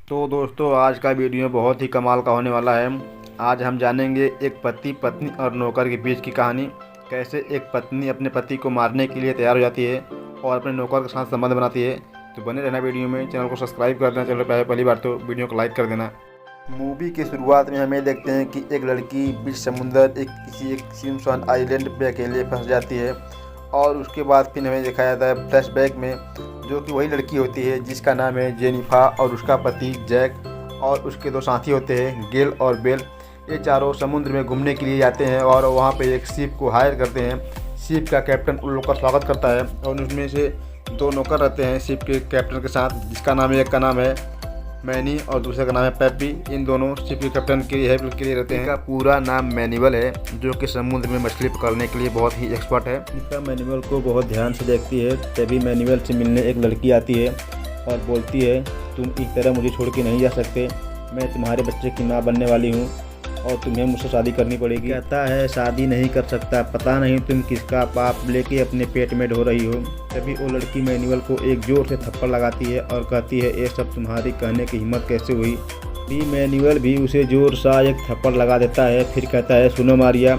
तो दोस्तों, आज का वीडियो बहुत ही कमाल का होने वाला है। आज हम जानेंगे एक पति पत्नी और नौकर के बीच की कहानी। कैसे एक पत्नी अपने पति को मारने के लिए तैयार हो जाती है और अपने नौकर के साथ संबंध बनाती है। तो बने रहना वीडियो में। चैनल को सब्सक्राइब कर देना, चैनल पर पहली बार तो वीडियो को लाइक कर देना। मूवी की शुरुआत में हमें देखते हैं कि एक लड़की बीच समुंदर किसी एक सुनसान आइलैंड पे अकेले फंस जाती है। और उसके बाद फिर हमें दिखाया जाता है फ्लैशबैक में, जो कि वही लड़की होती है जिसका नाम है जेनिफर, और उसका पति जैक और उसके दो साथी होते हैं गेल और बेल। ये चारों समुद्र में घूमने के लिए जाते हैं और वहाँ पे एक शिप को हायर करते हैं। शिप का कैप्टन उन लोगों का स्वागत करता है और उनमें से दो नौकर रहते हैं शिप के कैप्टन के साथ, जिसका नाम एक का नाम है मैनी और दूसरे का नाम है पेपी। इन दोनों शिप के कैप्टन के हेल्प के लिए रहते हैं। इनका पूरा नाम मैनुअल है, जो कि समुद्र में मछली पकड़ने के लिए बहुत ही एक्सपर्ट है। इनका मैनुअल को बहुत ध्यान से देखती है। तभी मैनुअल से मिलने एक लड़की आती है और बोलती है, तुम इस तरह मुझे छोड़ के नहीं जा सकते। मैं तुम्हारे बच्चे की माँ बनने वाली हूँ और तुम्हें मुझसे शादी करनी पड़ेगी। कहता है, शादी नहीं कर सकता, पता नहीं तुम किसका पाप लेके अपने पेट में ढो रही हो। तभी वो लड़की मैनुअल को एक जोर से थप्पड़ लगाती है और कहती है, ये सब तुम्हारी कहने की हिम्मत कैसे हुई। भी मैनुअल भी उसे जोर सा एक थप्पड़ लगा देता है। फिर कहता है, सुनो मारिया।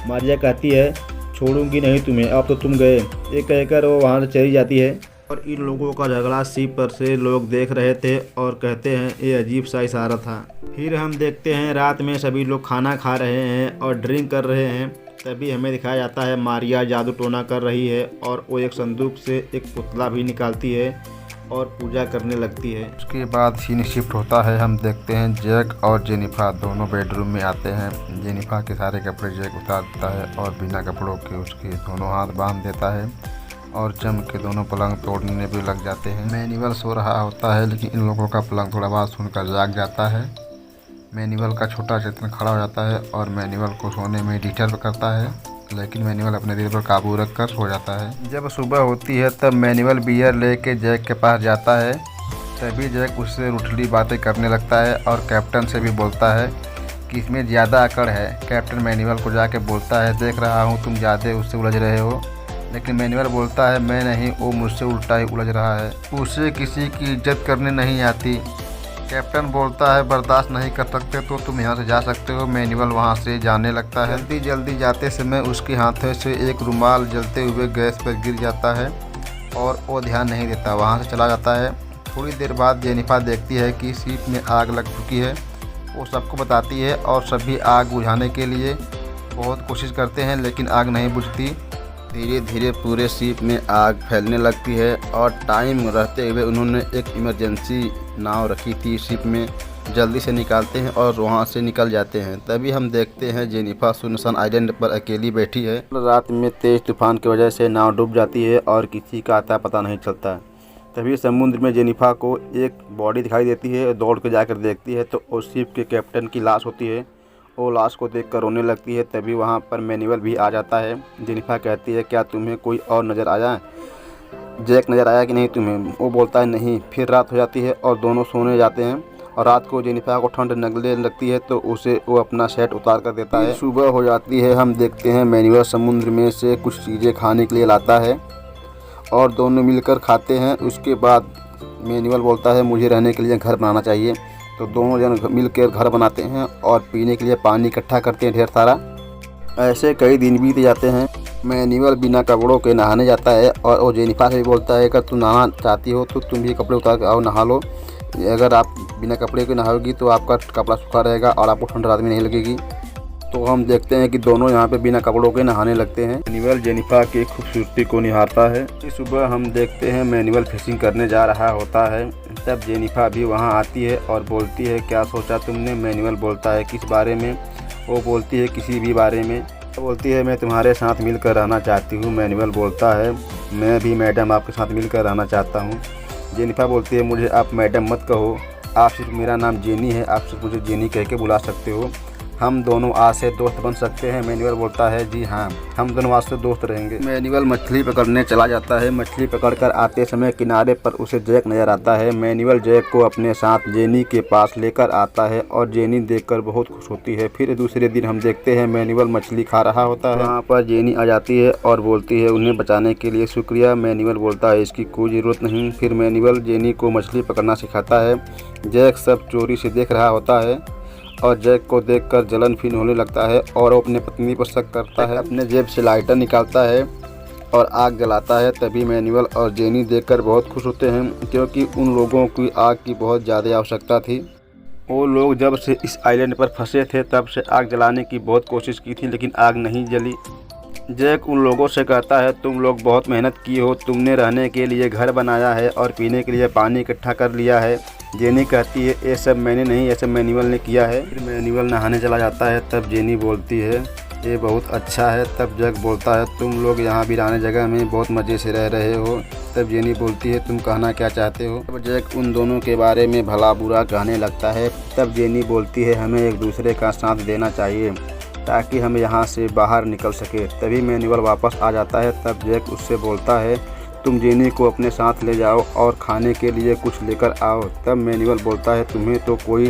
मारिया कहती है, छोड़ूंगी नहीं तुम्हें, अब तो तुम गए। ये कहकर वो वहाँ से चली जाती है। और इन लोगों का झगड़ा शिप पर से लोग देख रहे थे और कहते हैं, ये अजीब सा इशारा था। फिर हम देखते हैं रात में सभी लोग खाना खा रहे हैं और ड्रिंक कर रहे हैं। तभी हमें दिखाया जाता है मारिया जादू टोना कर रही है और वो एक संदूक से एक पुतला भी निकालती है और पूजा करने लगती है। उसके बाद सीन शिफ्ट होता है। हम देखते हैं जैक और जेनिफर दोनों बेडरूम में आते हैं। जेनिफर के सारे कपड़े जैक उतार देता है और बिना कपड़ों के उसके दोनों हाथ बांध देता है और जम के दोनों पलंग तोड़ने भी लग जाते हैं। मैनुअल सो रहा होता है, लेकिन इन लोगों का पलंग थोड़ा आवाज़ सुनकर जाग जाता है। मैनुअल का छोटा चेतन खड़ा हो जाता है और मैनुअल को सोने में डिस्टर्ब करता है, लेकिन मैनुअल अपने दिल पर काबू रख कर सो जाता है। जब सुबह होती है तब मैनुअल बियर लेके जैक के पास जाता है। तभी जैक उससे रूठली बातें करने लगता है और कैप्टन से भी बोलता है कि इसमें ज़्यादा अकड़ है। कैप्टन मैनुअल को जाके बोलता है, देख रहा हूँ तुम ज़्यादा उससे उलझ रहे हो। लेकिन मैनुअल बोलता है, मैं नहीं, वो मुझसे उल्टा ही उलझ रहा है। उसे किसी की इज्जत करने नहीं आती। कैप्टन बोलता है, बर्दाश्त नहीं कर सकते तो तुम यहाँ से जा सकते हो। मैनुअल वहाँ से जाने लगता है। जल्दी जल्दी जाते समय उसके हाथों से एक रुमाल जलते हुए गैस पर गिर जाता है और वो ध्यान नहीं देता, वहाँ से चला जाता है। थोड़ी देर बाद जेनिफर देखती है कि शिप में आग लग चुकी है। वो सबको बताती है और सभी आग बुझाने के लिए बहुत कोशिश करते हैं, लेकिन आग नहीं बुझती। धीरे धीरे पूरे शिप में आग फैलने लगती है और टाइम रहते हुए उन्होंने एक इमरजेंसी नाव रखी थी शिप में। जल्दी से निकालते हैं और वहां से निकल जाते हैं। तभी हम देखते हैं जेनिफर सुनसान आइलैंड पर अकेली बैठी है। रात में तेज तूफान की वजह से नाव डूब जाती है और किसी का आता पता नहीं चलता। तभी समुद्र में जेनिफर को एक बॉडी दिखाई देती है। दौड़ कर जाकर देखती है तो उस शिप के कैप्टन की लाश होती है। वो लाश को देखकर रोने लगती है। तभी वहाँ पर मैनुअल भी आ जाता है। जेनिफर कहती है, क्या तुम्हें कोई और नज़र आया? जैक नज़र आया कि नहीं तुम्हें? वो बोलता है, नहीं। फिर रात हो जाती है और दोनों सोने जाते हैं। और रात को जेनिफर को ठंड लगने लगती है तो उसे वो अपना शर्ट उतार कर देता है। सुबह हो जाती है। हम देखते हैं मैनुअल समुद्र में से कुछ चीज़ें खाने के लिए लाता है और दोनों मिलकर खाते हैं। उसके बाद मैनुअल बोलता है, मुझे रहने के लिए घर बनाना चाहिए। तो दोनों जन मिलकर घर बनाते हैं और पीने के लिए पानी इकट्ठा करते हैं ढेर सारा। ऐसे कई दिन बीत जाते हैं। मैनुअल बिना कपड़ों के नहाने जाता है और वो जेनिफर से भी बोलता है, अगर तुम नहाना चाहती हो तो तुम भी कपड़े उतार कर आओ, नहा लो। अगर आप बिना कपड़े के नहाओगी तो आपका कपड़ा सूखा रहेगा और आपको ठंड रात में नहीं लगेगी। तो हम देखते हैं कि दोनों यहाँ पे बिना कपड़ों के नहाने लगते हैं। मैनुअल जेनिफर की खूबसूरती को निहारता है। इस सुबह हम देखते हैं मैनुअल फिशिंग करने जा रहा होता है। तब जेनिफर भी वहाँ आती है और बोलती है, क्या सोचा तुमने? मैनुअल बोलता है, किस बारे में? वो बोलती है, किसी भी बारे में। बोलती है, मैं तुम्हारे साथ मिलकर रहना चाहती हूँ। मैनुअल बोलता है, मैं भी मैडम आपके साथ मिलकर रहना चाहता हूँ। जेनिफर बोलती है, मुझे आप मैडम मत कहो, आप सिर्फ, मेरा नाम जेनी है, आप सिर्फ मुझे जेनी कह के बुला सकते हो। हम दोनों आज से दोस्त बन सकते हैं। मैनुअल बोलता है जी हाँ, हम दोनों आज से दोस्त रहेंगे। मैनुअल मछली पकड़ने चला जाता है। मछली पकड़कर आते समय किनारे पर उसे जैक नज़र आता है। मैनुअल जैक को अपने साथ जेनी के पास लेकर आता है और जेनी देखकर बहुत खुश होती है। फिर दूसरे दिन हम देखते हैं मैनुअल मछली खा रहा होता है। वहाँ पर जेनी आ जाती है और बोलती है उन्हें बचाने के लिए शुक्रिया। मैनुअल बोलता है इसकी कोई ज़रूरत नहीं। फिर मैनुअल जेनी को मछली पकड़ना सिखाता है। जैक सब चोरी से देख रहा होता है और जैक को देखकर जलन फील होने लगता है और वो अपनी पत्नी पर शक करता है। अपने जेब से लाइटर निकालता है और आग जलाता है। तभी मैनुअल और जेनी देखकर बहुत खुश होते हैं क्योंकि उन लोगों की आग की बहुत ज़्यादा आवश्यकता थी। वो लोग जब से इस आइलैंड पर फंसे थे तब से आग जलाने की बहुत कोशिश की थी, लेकिन आग नहीं जली। जैक उन लोगों से कहता है तुम लोग बहुत मेहनत की हो, तुमने रहने के लिए घर बनाया है और पीने के लिए पानी इकट्ठा कर लिया है। जेनी कहती है ये सब मैंने नहीं, ये सब मैनुअल ने किया है। फिर मैनुअल नहाने चला जाता है। तब जेनी बोलती है ये बहुत अच्छा है। तब जैक बोलता है तुम लोग यहाँ वीराने जगह में बहुत मज़े से रह रहे हो। तब जेनी बोलती है तुम कहना क्या चाहते हो। तब जैक उन दोनों के बारे में भला बुरा कहने लगता है। तब जेनी बोलती है हमें एक दूसरे का साथ देना चाहिए ताकि हम यहाँ से बाहर निकल सके। तभी मैनुअल वापस आ जाता है। तब जैक उससे बोलता है तुम जेनी को अपने साथ ले जाओ और खाने के लिए कुछ लेकर आओ। तब मैनुअल बोलता है तुम्हें तो कोई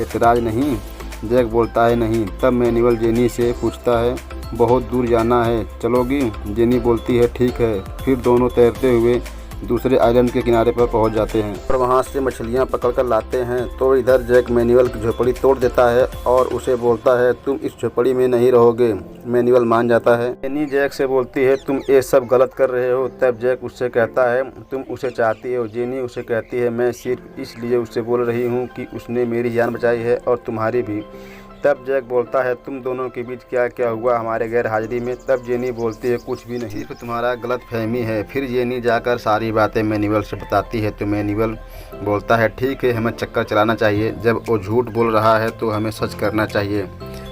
एतराज़ नहीं। जैक बोलता है नहीं। तब मैनुअल जेनी से पूछता है बहुत दूर जाना है, चलोगी? जेनी बोलती है ठीक है। फिर दोनों तैरते हुए दूसरे आइलैंड के किनारे पर पहुंच जाते हैं और वहां से मछलियां पकड़कर लाते हैं। तो इधर जैक मैनुअल की झोपड़ी तोड़ देता है और उसे बोलता है तुम इस झोपड़ी में नहीं रहोगे। मैनुअल मान जाता है। जेनी जैक से बोलती है तुम ये सब गलत कर रहे हो। तब जैक उससे कहता है तुम उसे चाहती हो। जेनी उसे कहती है मैं सिर्फ इसलिए उससे बोल रही हूँ कि उसने मेरी जान बचाई है और तुम्हारी भी। तब जैक बोलता है तुम दोनों के बीच क्या क्या हुआ हमारे गैर हाजिरी में। तब जेनी बोलती है कुछ भी नहीं, सिर्फ तुम्हारा गलत फहमी है। फिर जेनी जाकर सारी बातें मैनुअल से बताती है। तो मैनुअल बोलता है ठीक है, हमें चक्कर चलाना चाहिए। जब वो झूठ बोल रहा है तो हमें सच करना चाहिए।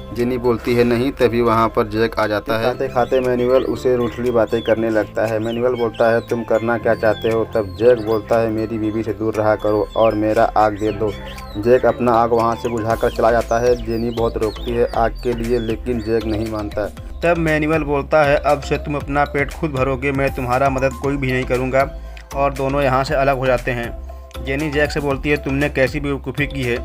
जेनी बोलती है नहीं। तभी वहाँ पर जैक आ जाता है। खाते खाते मैनुअल उसे रूठली बातें करने लगता है। मैनुअल बोलता है तुम करना क्या चाहते हो। तब जैक बोलता है मेरी बीवी से दूर रहा करो और मेरा आग दे दो। जैक अपना आग वहाँ से बुझाकर चला जाता है। जेनी बहुत रोकती है आग के लिए, लेकिन जैक नहीं मानता। तब मैनुअल बोलता है अब से तुम अपना पेट खुद भरोगे, मैं तुम्हारा मदद कोई भी नहीं करूँगा। और दोनों यहाँ से अलग हो जाते हैं। जेनी जैक से बोलती है तुमने कैसी बेवकूफ़ी की है,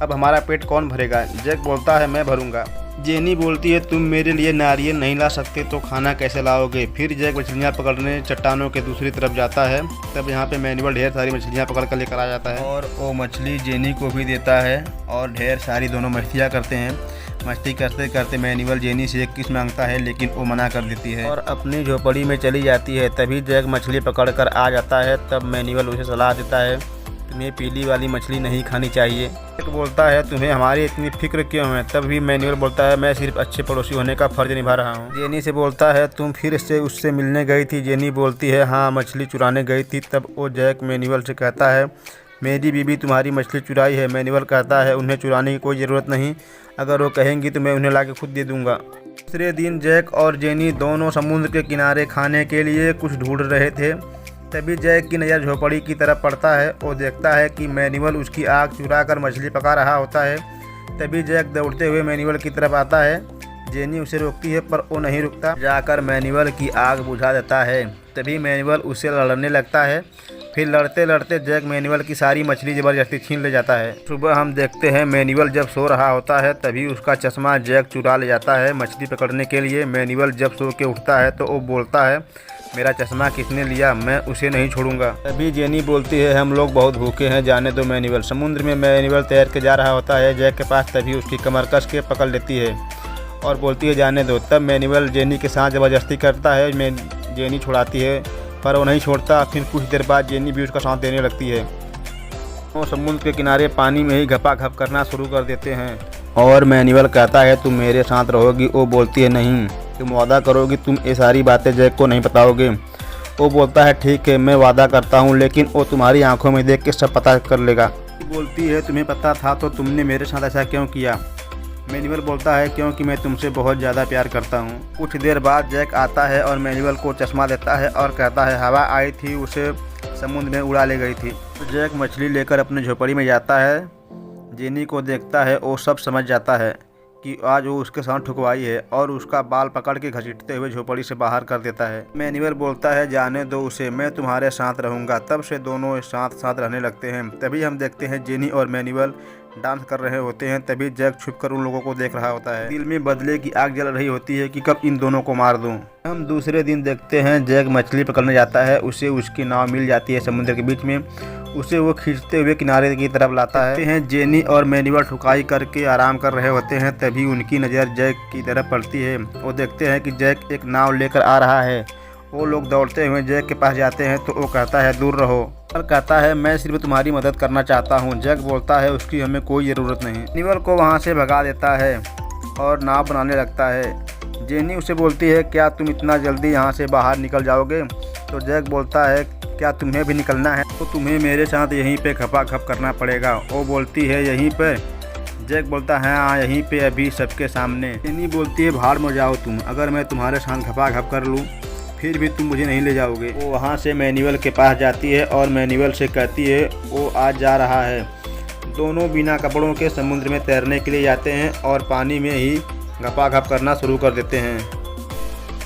अब हमारा पेट कौन भरेगा। जैक बोलता है मैं भरूंगा। जेनी बोलती है तुम मेरे लिए नारियल नहीं ला सकते तो खाना कैसे लाओगे। फिर जैक मछलियाँ पकड़ने चट्टानों के दूसरी तरफ जाता है। तब यहाँ पे मैनुअल ढेर सारी मछलियाँ पकड़ कर लेकर आ जाता है और वो मछली जेनी को भी देता है और ढेर सारी दोनों मछलियाँ करते हैं। मस्ती करते करते मैनुअल जेनी से एक किस मांगता है, लेकिन वो मना कर देती है और अपनी झोपड़ी में चली जाती है। तभी जैक मछली पकड़ कर आ जाता है। तब मैनुअल उसे सलाह देता है तुम्हें पीली वाली मछली नहीं खानी चाहिए। जैक बोलता है तुम्हें हमारी इतनी फिक्र क्यों है। तब भी मैनुअल बोलता है मैं सिर्फ अच्छे पड़ोसी होने का फर्ज निभा रहा हूँ। जेनी से बोलता है तुम फिर से उससे मिलने गई थी। जेनी बोलती है हाँ, मछली चुराने गई थी। तब वो जैक मैनुअल से कहता है मेरी बीवी तुम्हारी मछली चुराई है। मैनुअल कहता है उन्हें चुराने की कोई ज़रूरत नहीं, अगर वो कहेंगी तो मैं उन्हें ला के खुद दे दूँगा। दूसरे दिन जैक और जेनी दोनों समुद्र के किनारे खाने के लिए कुछ ढूंढ रहे थे। तभी जैक की नज़र झोपड़ी की तरफ पड़ता है। वो देखता है कि मैनुअल उसकी आग चुरा कर मछली पका रहा होता है। तभी जैक दौड़ते हुए मैनुअल की तरफ आता है। जेनी उसे रोकती है पर वो नहीं रुकता, जाकर मैनुअल की आग बुझा देता है। तभी मैनुअल उससे लड़ने लगता है। फिर लड़ते लड़ते जैक मैनुअल की सारी मछली ज़बरदस्ती छीन ले जाता है। सुबह हम देखते हैं मैनुअल जब सो रहा होता है तभी उसका चश्मा जैक चुरा ले जाता है मछली पकड़ने के लिए। मैनुअल जब सो के उठता है तो वो बोलता है मेरा चश्मा किसने लिया, मैं उसे नहीं छोड़ूंगा। तभी जेनी बोलती है हम लोग बहुत भूखे हैं, जाने दो मैनुअल। समुद्र में मैनुअल तैर के जा रहा होता है जैक के पास। तभी उसकी कमर कस के पकड़ लेती है और बोलती है जाने दो। तब मैनुअल जेनी के साथ ज़बरदस्ती करता है। जेनी छुड़ाती है पर वो नहीं छोड़ता। फिर कुछ देर बाद जेनी भी उसका साथ देने लगती है। वो समुद्र के किनारे पानी में ही घपाघप करना शुरू कर देते हैं और मैनुअल कहता है तुम मेरे साथ रहोगी। वो बोलती है नहीं, तुम वादा करोगी तुम ये सारी बातें जैक को नहीं बताओगे। वो बोलता है ठीक है मैं वादा करता हूँ, लेकिन वो तुम्हारी आंखों में देख के सब पता कर लेगा। बोलती है तुम्हें पता था तो तुमने मेरे साथ ऐसा क्यों किया। मैनुअल बोलता है क्योंकि मैं तुमसे बहुत ज़्यादा प्यार करता हूँ। कुछ देर बाद जैक आता है और मैनुअल को चश्मा देता है और कहता है हवा आई थी उसे समुद्र में उड़ा ले गई थी। तो जैक मछली लेकर अपनी झोपड़ी में जाता है। जेनी को देखता है वो सब समझ जाता है। कि आज वो उसके साथ ठुकवाई है और उसका बाल पकड़ के घसीटते हुए झोपड़ी से बाहर कर देता है। मैनुअल बोलता है जाने दो उसे, मैं तुम्हारे साथ रहूंगा। तब से दोनों साथ साथ रहने लगते हैं। तभी हम देखते हैं जेनी और मैनुअल डांस कर रहे होते हैं। तभी जैक छुपकर उन लोगों को देख रहा होता है। दिल में बदले की आग जल रही होती है कि कब इन दोनों को मार दूं। हम दूसरे दिन देखते हैं जैक मछली पकड़ने जाता है। उसे उसकी नाव मिल जाती है समुद्र के बीच में। उसे वो खींचते हुए किनारे की तरफ लाता है। जेनी और मैनुअल ठुकाई करके आराम कर रहे होते हैं। तभी उनकी नज़र जैक की तरफ पड़ती है। वो देखते हैं कि जैक एक नाव लेकर आ रहा है। वो लोग दौड़ते हुए जैक के पास जाते हैं तो वो कहता है दूर रहो। और कहता है मैं सिर्फ तुम्हारी मदद करना चाहता हूँ। जैक बोलता है उसकी हमें कोई ज़रूरत नहीं। मैनुअल को वहाँ से भगा देता है और नाव बनाने लगता है। जेनी उसे बोलती है क्या तुम इतना जल्दी यहाँ से बाहर निकल जाओगे? तो जैक बोलता है क्या तुम्हें भी निकलना है? तो तुम्हें मेरे साथ यहीं पे खपाखप करना पड़ेगा। वो बोलती है यहीं पे? जैक बोलता है हाँ यहीं पे, अभी सबके सामने। जेनी बोलती है भाड़ में जाओ तुम, अगर मैं तुम्हारे साथ खपाखप कर लूँ फिर भी तुम मुझे नहीं ले जाओगे। वो वहाँ से मैनुअल के पास जाती है और मैनुअल से कहती है वो आज जा रहा है। दोनों बिना कपड़ों के समुद्र में तैरने के लिए जाते हैं और पानी में ही गपागप करना शुरू कर देते हैं।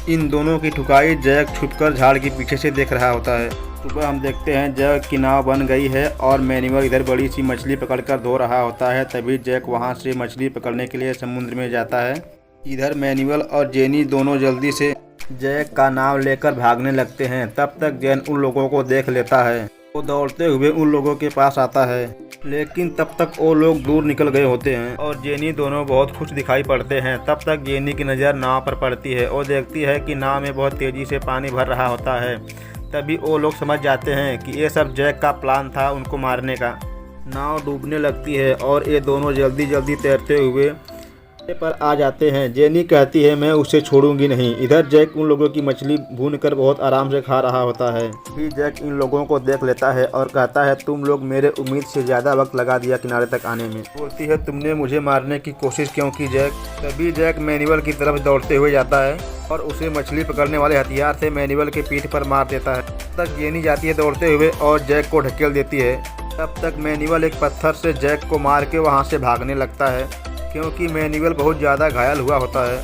इन दोनों की ठुकाई जैक छुपकर झाड़ के पीछे से देख रहा होता है। सुबह हम देखते हैं जैक की नाव बन गई है और मैनुअल इधर बड़ी सी मछली पकड़कर धो रहा होता है। तभी जैक वहाँ से मछली पकड़ने के लिए समुद्र में जाता है। इधर मैनुअल और जेनी दोनों जल्दी से जैक का नाव लेकर भागने लगते हैं। तब तक जैन उन लोगों को देख लेता है। वो दौड़ते हुए उन लोगों के पास आता है, लेकिन तब तक वो लोग दूर निकल गए होते हैं और जेनी दोनों बहुत खुश दिखाई पड़ते हैं। तब तक जेनी की नज़र नाव पर पड़ती है। वो देखती है कि नाव में बहुत तेज़ी से पानी भर रहा होता है। तभी वो लोग समझ जाते हैं कि ये सब जैक का प्लान था उनको मारने का। नाव डूबने लगती है और ये दोनों जल्दी जल्दी तैरते हुए पर आ जाते हैं। जेनी कहती है मैं उसे छोड़ूंगी नहीं। इधर जैक उन लोगों की मछली भूनकर बहुत आराम से खा रहा होता है। फिर जैक इन लोगों को देख लेता है और कहता है तुम लोग मेरे उम्मीद से ज़्यादा वक्त लगा दिया किनारे तक आने में। बोलती है तुमने मुझे मारने की कोशिश क्यों की जैक? तभी जैक मैनुअल की तरफ दौड़ते हुए जाता है और उसे मछली पकड़ने वाले हथियार से मैनुअल के पीठ पर मार देता है। तब तक जेनी जाती है दौड़ते हुए और जैक को ढकेल देती है। तब तक मैनुअल एक पत्थर से जैक को मार के वहाँ से भागने लगता है, क्योंकि मैनुअल बहुत ज़्यादा घायल हुआ होता है।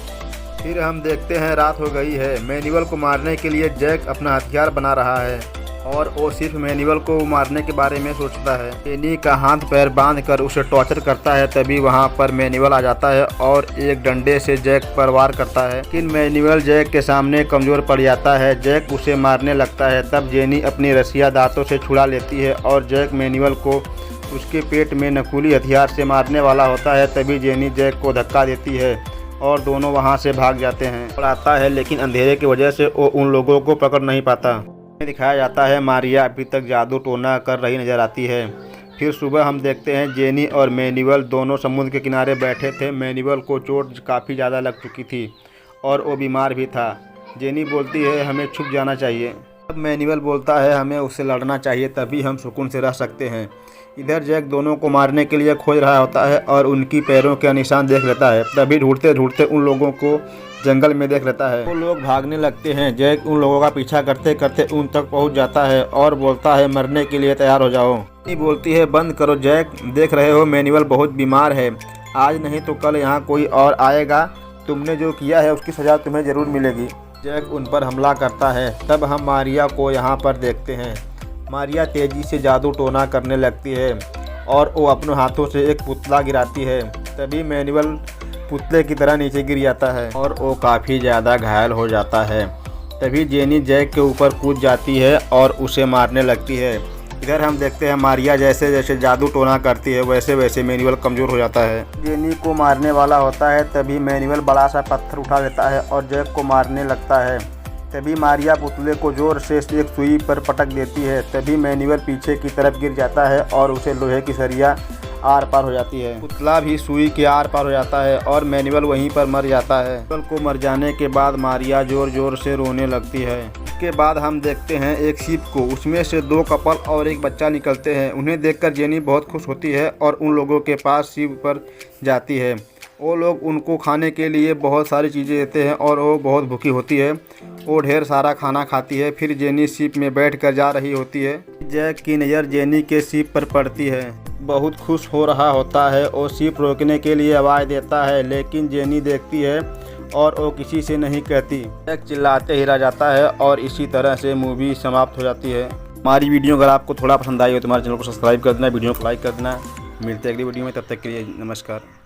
फिर हम देखते हैं रात हो गई है। मैनुअल को मारने के लिए जैक अपना हथियार बना रहा है और वो सिर्फ मैनुअल को मारने के बारे में सोचता है। जेनी का हाथ पैर बांध कर उसे टॉर्चर करता है। तभी वहाँ पर मैनुअल आ जाता है और एक डंडे से जैक पर वार करता है, लेकिन मैनुअल जैक के सामने कमज़ोर पड़ जाता है। जैक उसे मारने लगता है। तब जेनी अपनी रस्सियाँ दांतों से छुड़ा लेती है और जैक मैनुअल को उसके पेट में नकली हथियार से मारने वाला होता है। तभी जेनी जैक को धक्का देती है और दोनों वहां से भाग जाते हैं। और आता है, लेकिन अंधेरे की वजह से वो उन लोगों को पकड़ नहीं पाता। दिखाया जाता है मारिया अभी तक जादू टोना कर रही नजर आती है। फिर सुबह हम देखते हैं जेनी और मैनुअल दोनों समुद्र के किनारे बैठे थे। मैनुअल को चोट काफ़ी ज़्यादा लग चुकी थी और वो बीमार भी था। जेनी बोलती है हमें छुप जाना चाहिए। अब मैनुअल बोलता है हमें उससे लड़ना चाहिए, तभी हम सुकून से रह सकते हैं। इधर जैक दोनों को मारने के लिए खोज रहा होता है और उनकी पैरों के निशान देख लेता है। तभी ढूंढते ढूंढते उन लोगों को जंगल में देख लेता है। वो लोग भागने लगते हैं। जैक उन लोगों का पीछा करते करते उन तक पहुंच जाता है और बोलता है मरने के लिए तैयार हो जाओ। जेनी बोलती है बंद करो जैक, देख रहे हो मैनुअल बहुत बीमार है, आज नहीं तो कल यहाँ कोई और आएगा। तुमने जो किया है उसकी सज़ा तुम्हें ज़रूर मिलेगी। जैक उन पर हमला करता है। तब हम मारिया को यहाँ पर देखते हैं। मारिया तेज़ी से जादू टोना करने लगती है और वो अपने हाथों से एक पुतला गिराती है। तभी मैनुअल पुतले की तरह नीचे गिर जाता है और वो काफ़ी ज़्यादा घायल हो जाता है। तभी जेनी जैक के ऊपर कूद जाती है और उसे मारने लगती है। इधर हम देखते हैं मारिया जैसे जैसे जादू टोना करती है वैसे वैसे मैनुअल कमज़ोर हो जाता है। जेनी को मारने वाला होता है। तभी मैनुअल बड़ा सा पत्थर उठा लेता है और जैक को मारने लगता है। तभी मारिया पुतले को जोर से एक सुई पर पटक देती है। तभी मैनुअल पीछे की तरफ गिर जाता है और उसे लोहे की सरिया आर पार हो जाती है। पुतला भी सुई के आर पार हो जाता है और मैनुअल वहीं पर मर जाता है। मैनुअल को मर जाने के बाद मारिया जोर जोर से रोने लगती है। इसके बाद हम देखते हैं एक शिप को, उसमें से 2 कपल और एक बच्चा निकलते हैं। उन्हें देखकर जेनी बहुत खुश होती है और उन लोगों के पास शिप पर जाती है। वो लोग उनको खाने के लिए बहुत सारी चीज़ें देते हैं और वो बहुत भूखी होती है। वो ढेर सारा खाना खाती है। फिर जेनी शिप में बैठ कर जा रही होती है। जैक की नज़र जेनी के शिप पर पड़ती है। बहुत खुश हो रहा होता है और शिप रोकने के लिए आवाज़ देता है, लेकिन जेनी देखती है और वो किसी से नहीं कहती। एक चिल्लाते ही रह जाता है और इसी तरह से मूवी समाप्त हो जाती है। हमारी वीडियो अगर आपको थोड़ा पसंद आई हो तो हमारे चैनल को सब्सक्राइब कर देना, वीडियो को लाइक कर देना। मिलते हैं अगली वीडियो में, तब तक के लिए नमस्कार।